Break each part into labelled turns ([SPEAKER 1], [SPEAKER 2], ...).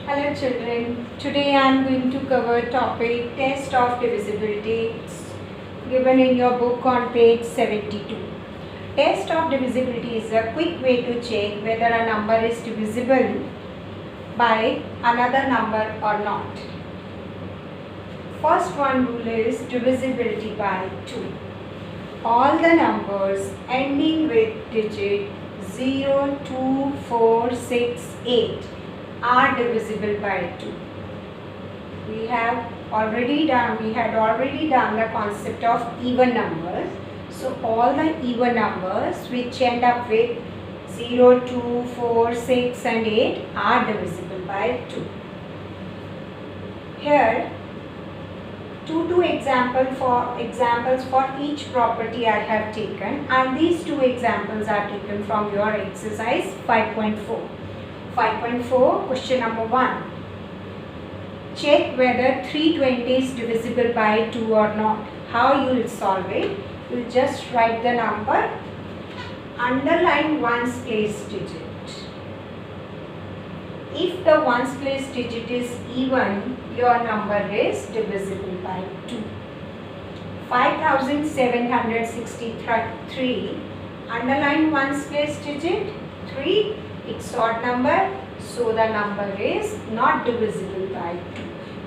[SPEAKER 1] Hello children, today I am going to cover topic test of divisibility. It's given in your book on page 72. Test of divisibility is a quick way to check whether a number is divisible by another number or not. First one rule is divisibility by 2. All the numbers ending with digit 0, 2, 4, 6, 8 are divisible by 2. We had already done the concept of even numbers. So all the even numbers which end up with 0, 2, 4, 6 and 8 are divisible by 2. Here two examples for each property I have taken, and these two examples are taken from your exercise 5.4. 5.4 question number 1. Check whether 320 is divisible by 2 or not. How you will solve it? You will just write the number, underline ones place digit. If the ones place digit is even, your number is divisible by 2. 5763, underline ones place digit 3. It's odd number, so the number is not divisible by 2.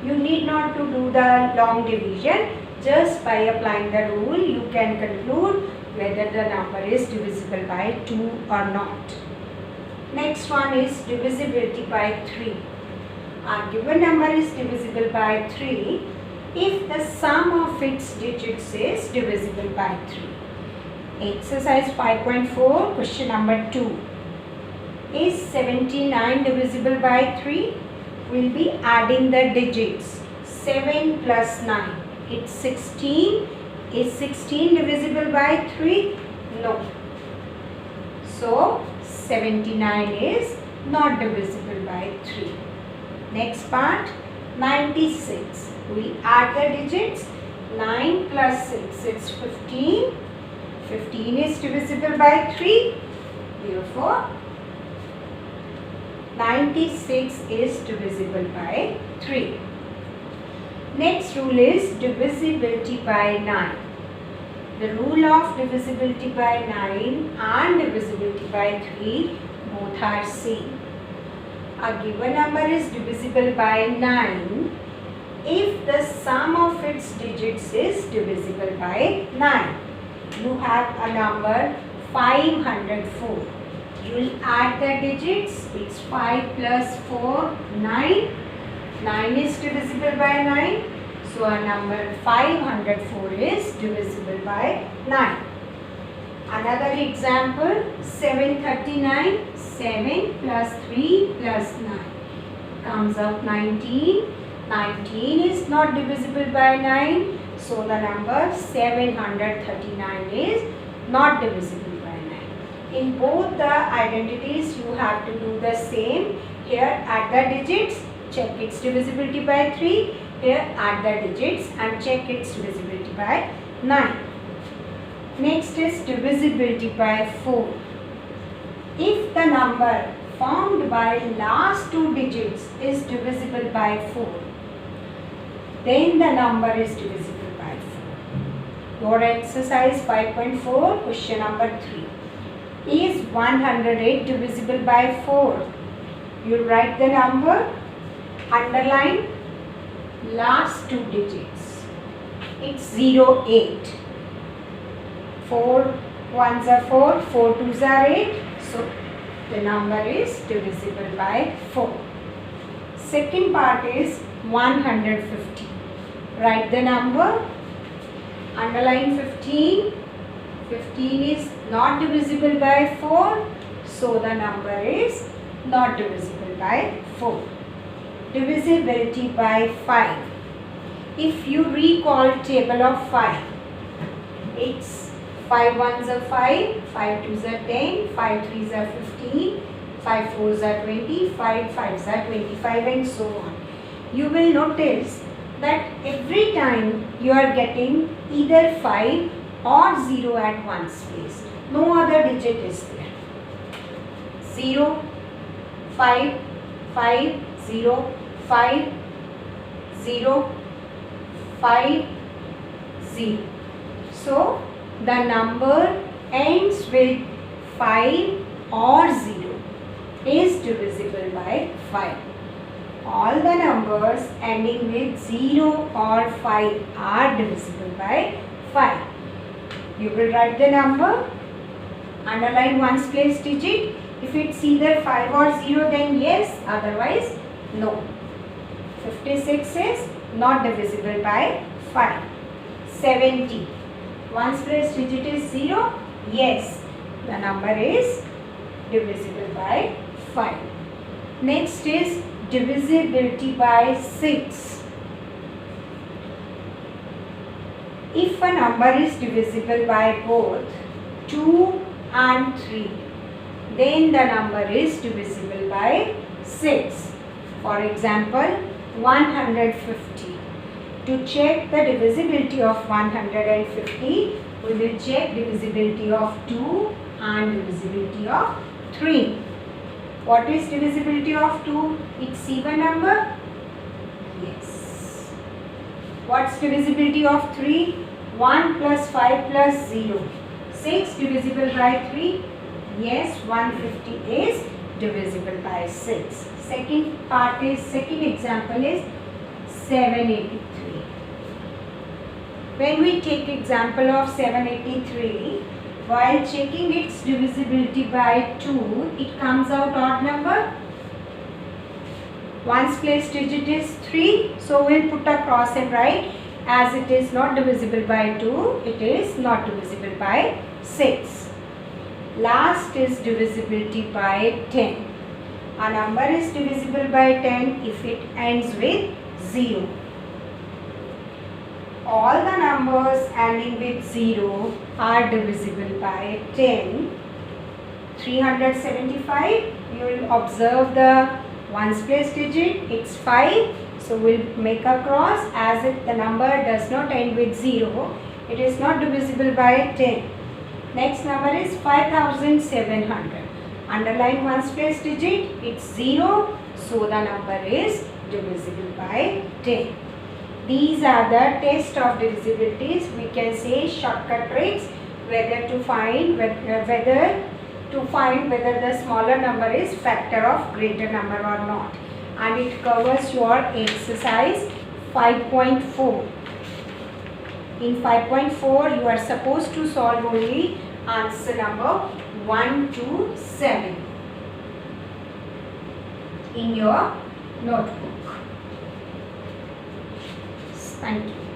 [SPEAKER 1] You need not to do the long division. Just by applying the rule, you can conclude whether the number is divisible by 2 or not. Next one is divisibility by 3. Our given number is divisible by 3 if the sum of its digits is divisible by 3. Exercise 5.4, question number 2. Is 79 divisible by 3? We'll be adding the digits. 7 plus 9. It's 16. Is 16 divisible by 3? No. So 79 is not divisible by 3. Next part, 96. We add the digits. 9 plus 6 is 15. 15 is divisible by 3. Therefore, 96 is divisible by 3. Next rule is divisibility by 9. The rule of divisibility by 9 and divisibility by 3 both are same. A given number is divisible by 9 if the sum of its digits is divisible by 9. You have a number 504. You will add the digits. It's 5 plus 4, 9. 9 is divisible by 9. So our number 504 is divisible by 9. Another example, 739. 7 plus 3 plus 9 comes out 19. 19 is not divisible by 9. So the number 739 is not divisible. In both the identities, you have to do the same. Here add the digits, check its divisibility by 3. Here add the digits and check its divisibility by 9. Next is divisibility by 4. If the number formed by last two digits is divisible by 4, then the number is divisible by 4. Your exercise 5.4, question number 3. Is 108 divisible by 4? You write the number, underline last two digits. It's 08. 4 ones are 4, 4 twos are 8. So the number is divisible by 4. Second part is 150. Write the number, underline 15. 15 is not divisible by 4, so the number is not divisible by 4. Divisibility by 5. If you recall table of 5, it's 5 ones are 5, 5 twos are 10, 5 threes are 15, 5 fours are 20, 5 fives are 25 and so on. You will notice that every time you are getting either 5 or 0 at ones place. No other digit is there. 0, 5, 5, 0, 5, 0, 5, 0. So the number ends with 5 or 0 is divisible by 5. All the numbers ending with 0 or 5 are divisible by 5. You will write the number, underline ones place digit. If it's either 5 or 0, then yes, otherwise no. 56 is not divisible by 5. 70. Ones place digit is 0. Yes, the number is divisible by 5. Next is divisibility by 6. If a number is divisible by both 2 and 3, then the number is divisible by 6. For example, 150. To check the divisibility of 150, we will check divisibility of 2 and divisibility of 3. What is divisibility of 2? It's even number? Yes. What's divisibility of 3? 1 plus 5 plus 0. 6 divisible by 3? Yes, 150 is divisible by 6. Second example is 783. When we take example of 783, while checking its divisibility by 2, it comes out odd number. Ones place digit is 3, so we'll put a cross and write, as it is not divisible by 2, it is not divisible by 6. Last is divisibility by 10. A number is divisible by 10 if it ends with 0. All the numbers ending with 0 are divisible by 10. 375, you will observe the ones place digit, it's 5. So we'll make a cross, as if the number does not end with 0, it is not divisible by 10. Next number is 5700. Underline ones place digit, it's 0, so the number is divisible by 10. These are the test of divisibilities. We can say shortcut tricks whether to find whether the smaller number is factor of greater number or not. And it covers your exercise 5.4. In 5.4, you are supposed to solve only answer number 1 to 7 in your notebook. Thank you.